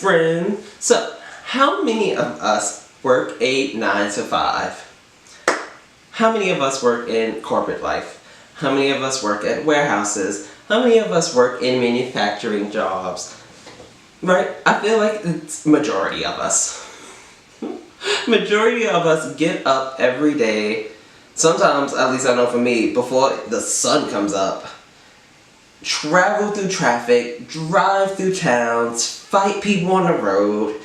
friend. So, how many of us work a 9 to 5? How many of us work in corporate life? How many of us work at warehouses? How many of us work in manufacturing jobs? Right? I feel like it's majority of us. Majority of us get up every day. Sometimes, at least I know for me, before the sun comes up, travel through traffic, drive through towns, fight people on the road,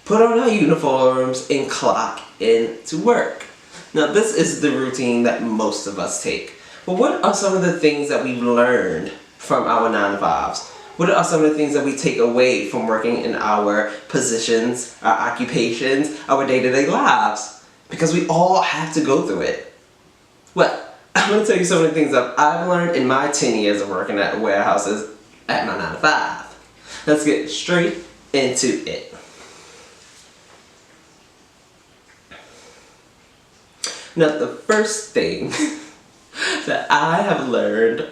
put on our uniforms, and clock in to work. Now, this is the routine that most of us take. But what are some of the things that we've learned from our 9 to 5s? What are some of the things that we take away from working in our positions, our occupations, our day-to-day lives? Because we all have to go through it. Well, I'm going to tell you some of the things that I've learned in my 10 years of working at warehouses at my 9 to 5. Let's get straight into it. Now, the first thing that I have learned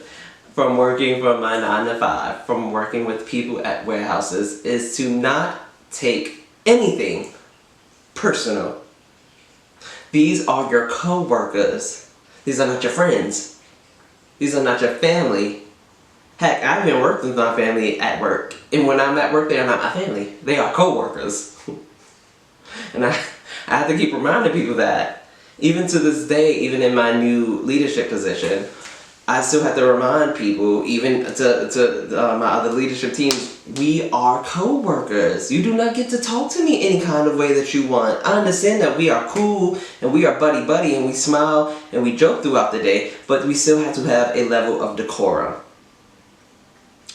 from working from my 9 to 5, from working with people at warehouses, is to not take anything personal. These are your co-workers. These are not your friends. These are not your family. Heck, I haven't worked with my family at work. And when I'm at work, they are not my family. They are co-workers. And I have to keep reminding people that. Even to this day, even in my new leadership position, I still have to remind people, even to my other leadership teams, we are co-workers. You do not get to talk to me any kind of way that you want. I understand that we are cool and we are buddy-buddy and we smile and we joke throughout the day, but we still have to have a level of decorum.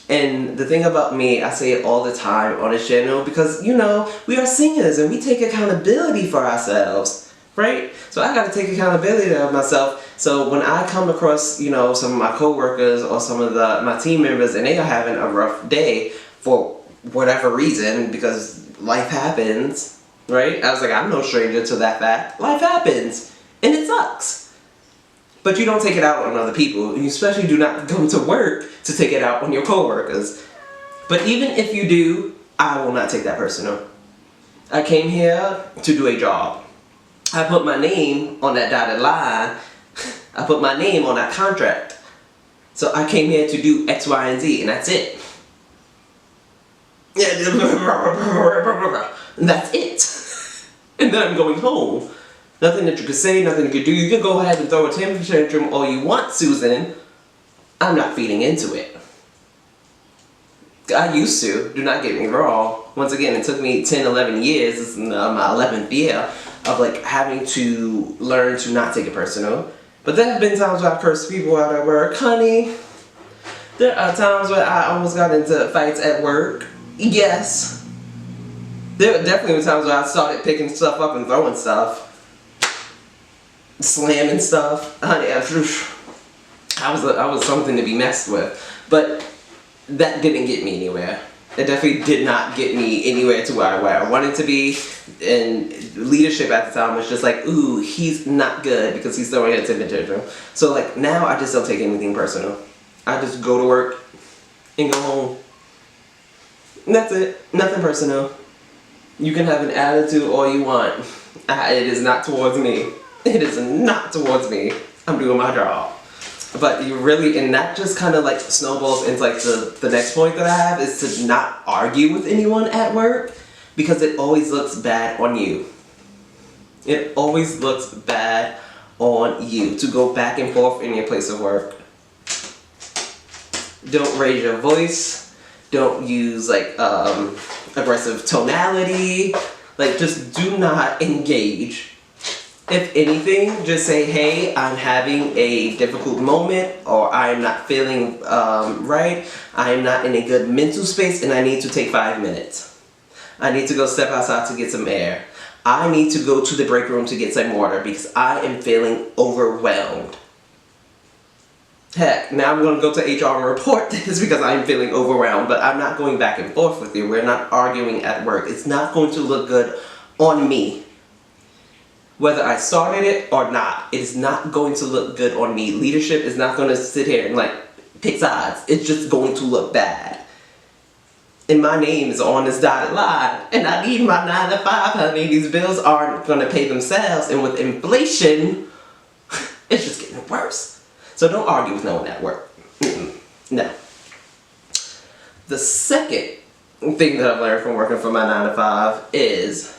And the thing about me, I say it all the time on this channel, because, you know, we are singers and we take accountability for ourselves. Right? So I got to take accountability of myself. So when I come across, you know, some of my coworkers or some of my team members and they are having a rough day for whatever reason, because life happens, right? I was like, I'm no stranger to that fact. Life happens. And it sucks. But you don't take it out on other people. You especially do not come to work to take it out on your coworkers. But even if you do, I will not take that personal. I came here to do a job. I put my name on that dotted line. I put my name on that contract. So I came here to do X, Y, and Z, and that's it. And that's it. And then I'm going home. Nothing that you could say, nothing you could do. You can go ahead and throw a temper tantrum all you want, Susan. I'm not feeding into it. I used to, do not get me wrong. Once again, it took me 10, 11 years, this is my 11th year, of like having to learn to not take it personal. But there have been times where I've cursed people out at work. Honey, there are times where I almost got into fights at work. Yes. There definitely were times where I started picking stuff up and throwing stuff. Slamming stuff. Honey, I was something to be messed with. But that didn't get me anywhere. It definitely did not get me anywhere to where I wanted to be. And leadership at the time was just like, ooh, he's not good because he's throwing a temper tantrum. So like now I just don't take anything personal. I just go to work and go home. And that's it. Nothing personal. You can have an attitude all you want. It is not towards me. It is not towards me. I'm doing my job. But you really, and that just kind of like snowballs into like the next point that I have is to not argue with anyone at work, because it always looks bad on you. It always looks bad on you to go back and forth in your place of work. Don't raise your voice. Don't use like aggressive tonality. Like just do not engage. If anything, just say, hey, I'm having a difficult moment, or I'm not feeling right, I'm not in a good mental space, and I need to take 5 minutes. I need to go step outside to get some air. I need to go to the break room to get some water because I am feeling overwhelmed. Heck, now I'm going to go to HR and report this because I'm feeling overwhelmed, but I'm not going back and forth with you. We're not arguing at work. It's not going to look good on me. Whether I started it or not, it is not going to look good on me. Leadership is not going to sit here and like pick sides. It's just going to look bad. and my name is on this dotted line, and I need my 9 to 5, honey. These bills aren't gonna pay themselves, and with inflation, it's just getting worse. So don't argue with no one at work. No. The second thing that I've learned from working for my 9 to 5 is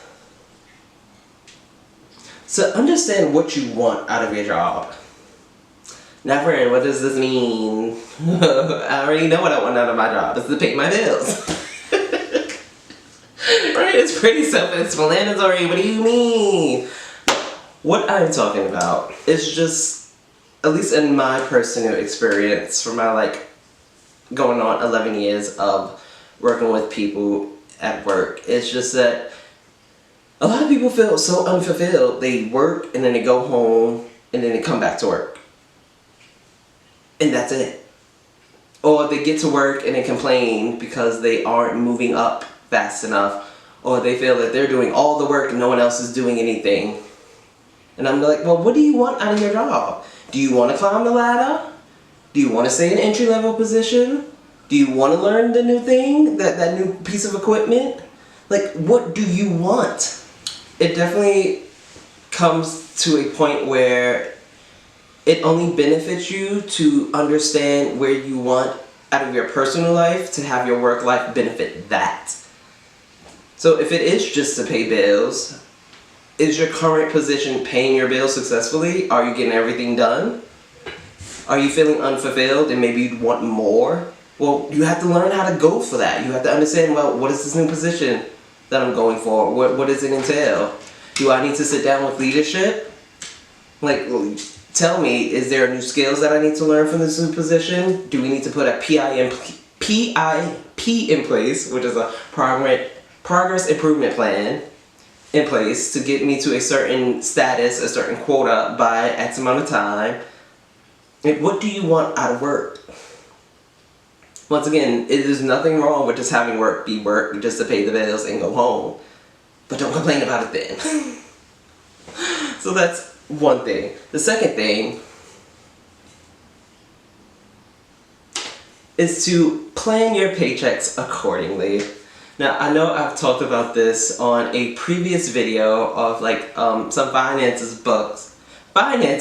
to understand what you want out of your job. Now, friend, what does this mean? I already know what I want out of my job. It's to pay my bills. Right? It's pretty self-explanatory. What do you mean? What I'm talking about is just, at least in my personal experience, for my going on 11 years of working with people at work, it's just that a lot of people feel so unfulfilled. They work and then they go home and then they come back to work. And that's it. Or they get to work and they complain because they aren't moving up fast enough, or they feel that they're doing all the work and no one else is doing anything. And I'm like, well, what do you want out of your job? Do you want to climb the ladder? Do you want to stay in an entry-level position? Do you want to learn the new thing, that new piece of equipment? Like, what do you want? It definitely comes to a point where it only benefits you to understand where you want out of your personal life to have your work life benefit that. So if it is just to pay bills, is your current position paying your bills successfully? Are you getting everything done? Are you feeling unfulfilled and maybe you'd want more? Well, you have to learn how to go for that. You have to understand, well, what is this new position that I'm going for? What does it entail? Do I need to sit down with leadership? Tell me, is there new skills that I need to learn from this new position? Do we need to put a PIP in place, which is a progress improvement plan in place to get me to a certain status, a certain quota by X amount of time? And what do you want out of work? Once again, there's nothing wrong with just having work be work just to pay the bills and go home. But don't complain about it then. So that's one thing. The second thing is to plan your paychecks accordingly. Now, I know I've talked about this on a previous video of some finance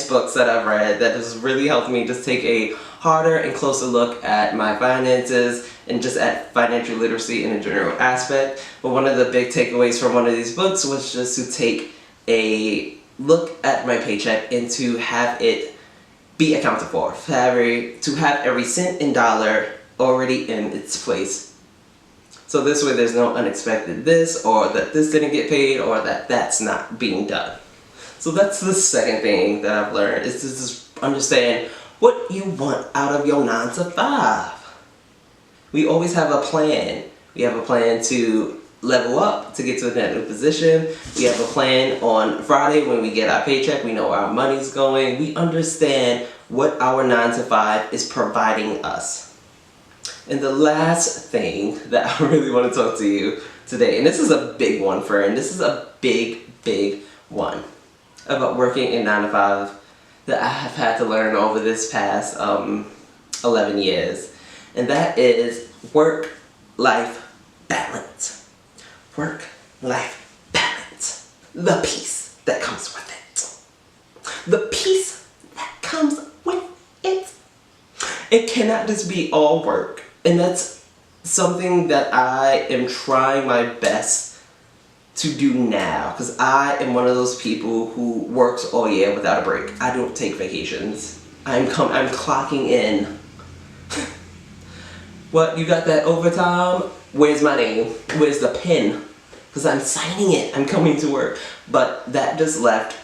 books that I've read that has really helped me just take a harder and closer look at my finances and just at financial literacy in a general aspect. But one of the big takeaways from one of these books was just to take a look at my paycheck and to have it be accounted for, to have every cent and dollar already in its place. So this way there's no unexpected this, or that this didn't get paid, or that that's not being done. So that's the second thing that I've learned, is to just understand what you want out of your 9 to 5. We always have a plan. We have a plan to level up, to get to that new position. We have a plan on Friday when we get our paycheck. We know where our money's going. We understand what our 9 to 5 is providing us. And the last thing that I really want to talk to you today, and this is a big one, friend. This is a big one about working in 9 to 5 that I have had to learn over this past 11 years. And that is work-life balance. Work-life balance. The peace that comes with it. The peace that comes with it. It cannot just be all work. And that's something that I am trying my best to do now, because I am one of those people who works all year without a break. I don't take vacations. I'm clocking in. What, you got that overtime? Where's my name? Where's the pen? Because I'm signing it. I'm coming to work. But that just left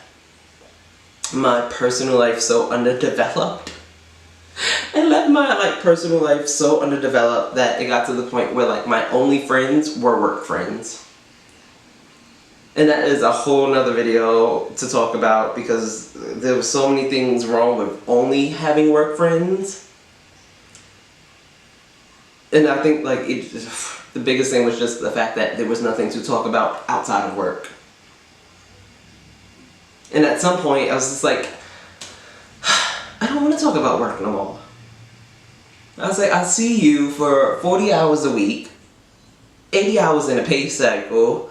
my personal life so underdeveloped. It left my personal life so underdeveloped that it got to the point where my only friends were work friends. And that is a whole nother video to talk about, because there were so many things wrong with only having work friends. And I think the biggest thing was just the fact that there was nothing to talk about outside of work. And at some point I was just like, I don't want to talk about work no more. I was like, I see you for 40 hours a week. 80 hours in a pay cycle,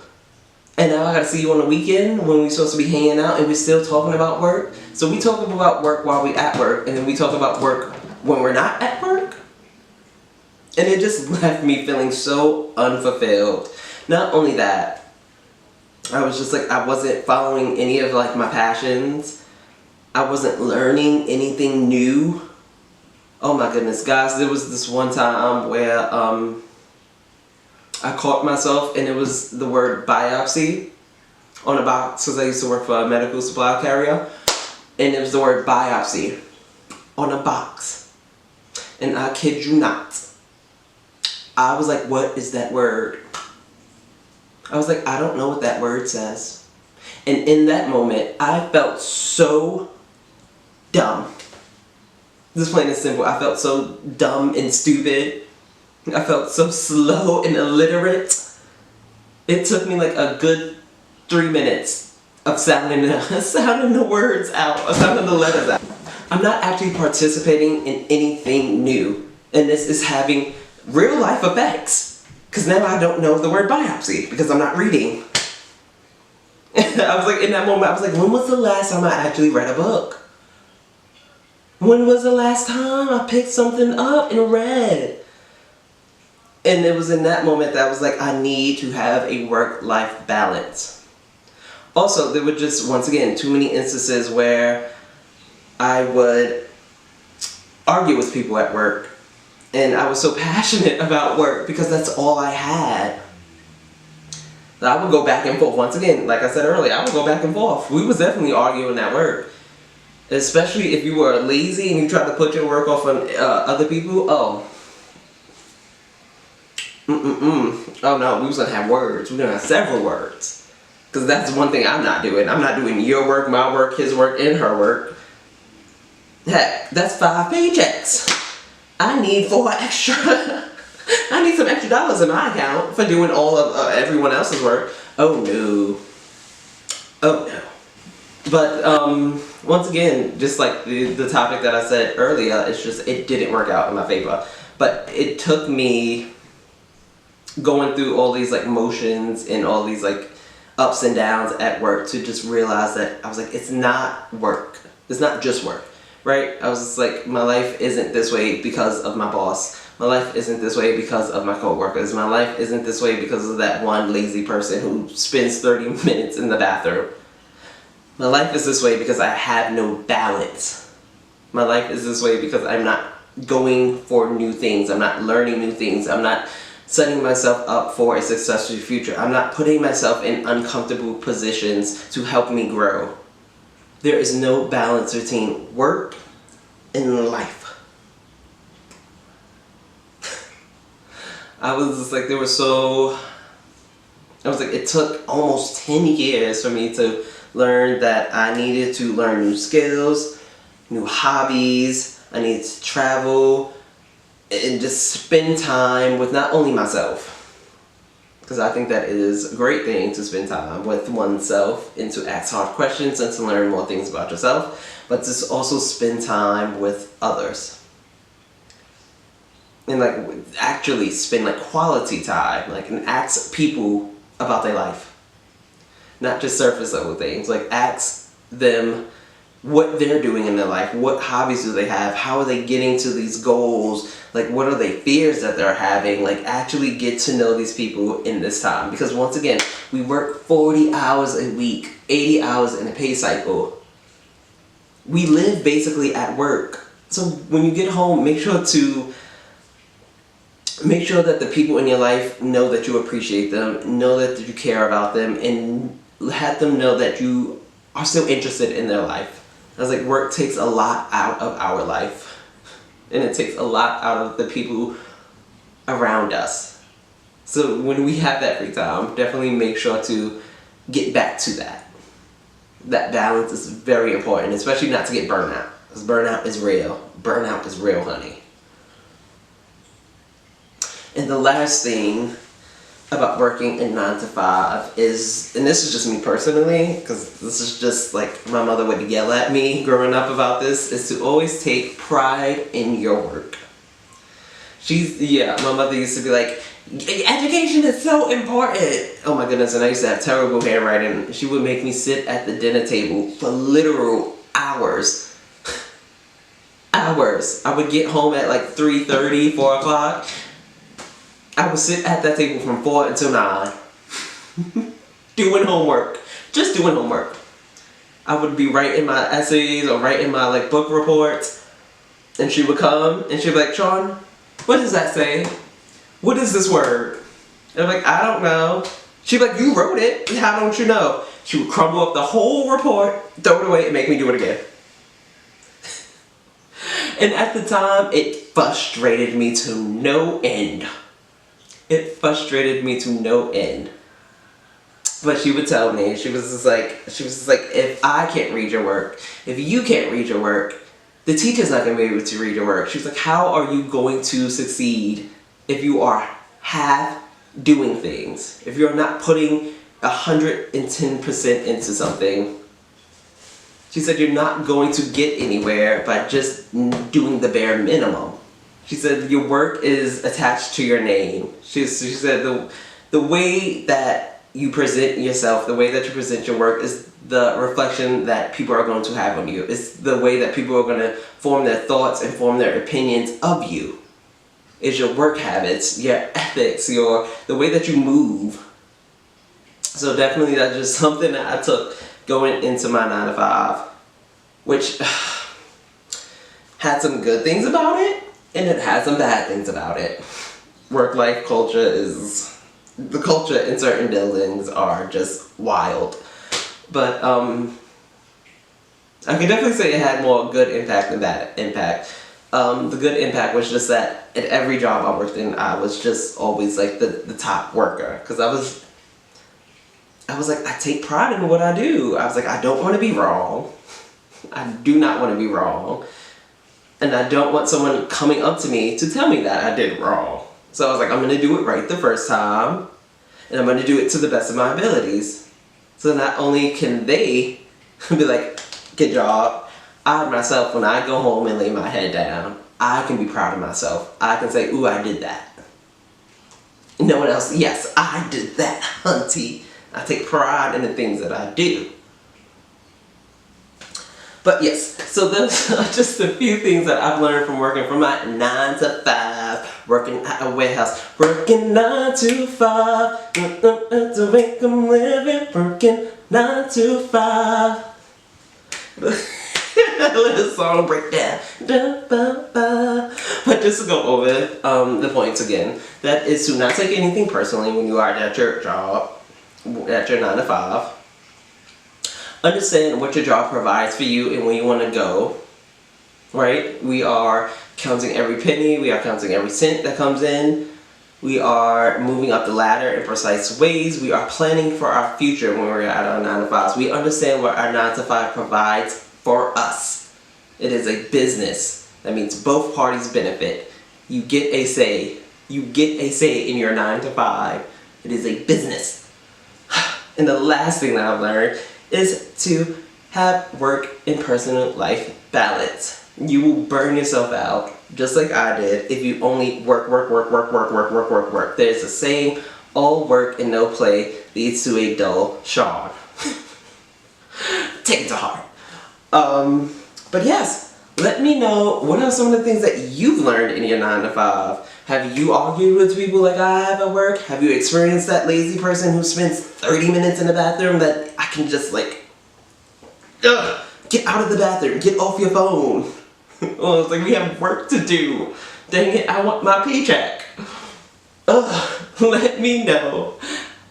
and now I gotta see you on the weekend when we're supposed to be hanging out and we're still talking about work. So we talk about work while we at work, and then we talk about work when we're not at work. And it just left me feeling so unfulfilled. Not only that, I was just like, I wasn't following any of like my passions. I wasn't learning anything new. Oh my goodness, guys, there was this one time where I caught myself and it was the word biopsy on a box, because I used to work for a medical supply carrier, and it was the word biopsy on a box. And I kid you not, I was like, what is that word? I was like, I don't know what that word says. And in that moment, I felt so dumb. Just plain and simple. I felt so dumb and stupid. I felt so slow and illiterate. It took me like a good 3 minutes of sounding the words out, of sounding the letters out. I'm not actually participating in anything new, and this is having real life effects. Because now I don't know the word biopsy because I'm not reading. I was like, in that moment, I was like, when was the last time I actually read a book? When was the last time I picked something up and read? And it was in that moment that I was like, I need to have a work-life balance. Also, there were just, once again, too many instances where I would argue with people at work. And I was so passionate about work because that's all I had. I would go back and forth. Once again, like I said earlier, I would go back and forth. We was definitely arguing at work. Especially if you were lazy and you tried to put your work off on other people. Oh. Oh no, we was gonna have words. We're gonna have several words. Because that's one thing I'm not doing. I'm not doing your work, my work, his work, and her work. Heck, that's 5 paychecks. I need 4 extra. I need some extra dollars in my account for doing all of everyone else's work. Oh no. Oh no. But once again, just like the topic that I said earlier, it's just, it didn't work out in my favor. But it took me going through all these like motions and all these like ups and downs at work to just realize that I was like, it's not work. It's not just work. Right? I was just like, my life isn't this way because of my boss. My life isn't this way because of my coworkers. My life isn't this way because of that one lazy person who spends 30 minutes in the bathroom. My life is this way because I have no balance. My life is this way because I'm not going for new things. I'm not learning new things. I'm not setting myself up for a successful future. I'm not putting myself in uncomfortable positions to help me grow. There is no balance between work and life. I was just like, it took almost 10 years for me to learn that I needed to learn new skills, new hobbies, I needed to travel, and just spend time with not only myself, because I think that it is a great thing to spend time with oneself and to ask hard questions and to learn more things about yourself, but to also spend time with others. And like actually spend like quality time, like, and ask people about their life. Not just surface level things, like ask them what they're doing in their life, what hobbies do they have, how are they getting to these goals, like what are they fears that they're having, like actually get to know these people in this time. Because once again, we work 40 hours a week, 80 hours in a pay cycle. We live basically at work. So when you get home, make sure that the people in your life know that you appreciate them, know that you care about them, and let them know that you are still interested in their life. I was like, work takes a lot out of our life, and it takes a lot out of the people around us. So when we have that free time, definitely make sure to get back to that. That balance is very important, especially not to get burnout, because burnout is real. Burnout is real, honey. And the last thing about working a 9 to 5 is, and this is just me personally, because this is just like my mother would yell at me growing up about this, is to always take pride in your work. My mother used to be like, Education is so important. Oh my goodness, and I used to have terrible handwriting. She would make me sit at the dinner table for literal hours. Hours. I would get home at like 3:30, 4 o'clock. I would sit at that table from 4 until 9. Doing homework. Just doing homework. I would be writing my essays or writing my like book reports. And she would come and she'd be like, Sean, what does that say? What is this word? And I'm like, I don't know. She'd be like, you wrote it. How don't you know? She would crumble up the whole report, throw it away, and make me do it again. And at the time, it frustrated me to no end. It frustrated me to no end. But she would tell me, she was just like, if I can't read your work, if you can't read your work, the teacher's not going to be able to read your work. She was like, how are you going to succeed if you are half doing things? If you're not putting 110% into something? She said, you're not going to get anywhere by just doing the bare minimum. She said, your work is attached to your name. She said, the way that you present yourself, the way that you present your work is the reflection that people are going to have on you. It's the way that people are going to form their thoughts and form their opinions of you. It's your work habits, your ethics, the way that you move. So definitely that's just something that I took going into my 9 to 5, which had some good things about it, and it had some bad things about it. Work-life culture the culture in certain buildings are just wild. But I can definitely say it had more good impact than bad impact. The good impact was just that at every job I worked in, I was just always like the top worker. Because I was like, I take pride in what I do. I was like, I don't want to be wrong. I do not want to be wrong. And I don't want someone coming up to me to tell me that I did wrong. So I was like, I'm going to do it right the first time. And I'm going to do it to the best of my abilities. So not only can they be like, good job, I myself, when I go home and lay my head down, I can be proud of myself. I can say, ooh, I did that. No one else, yes, I did that, hunty. I take pride in the things that I do. But yes, so those are just a few things that I've learned from working from my 9 to 5, working at a warehouse, working 9 to 5, to make a living, working 9 to 5. Let the song break down. But just to go over the points again, that is to not take anything personally when you are at your job, at your 9 to 5. Understand what your job provides for you and when you want to go, right? We are counting every penny, we are counting every cent that comes in. We are moving up the ladder in precise ways. We are planning for our future when we're at our 9 to 5s. We understand what our 9 to 5 provides for us. It is a business. That means both parties benefit. You get a say. You get a say in your 9 to 5. It is a business. And the last thing that I've learned is to have work and personal life balance. You will burn yourself out, just like I did, if you only work. There's a saying, all work and no play leads to a dull Sean. Take it to heart. But yes, let me know, what are some of the things that you've learned in your 9 to 5? Have you argued with people like I have at work? Have you experienced that lazy person who spends 30 minutes in the bathroom that I can just like, get out of the bathroom, get off your phone. Well, it's like, we have work to do. Dang it, I want my paycheck. Let me know,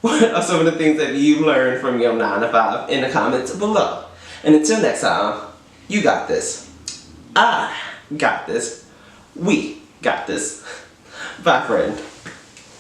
what are some of the things that you learned from your 9 to 5 in the comments below. And until next time, you got this. I got this. We got this. Bye, friend.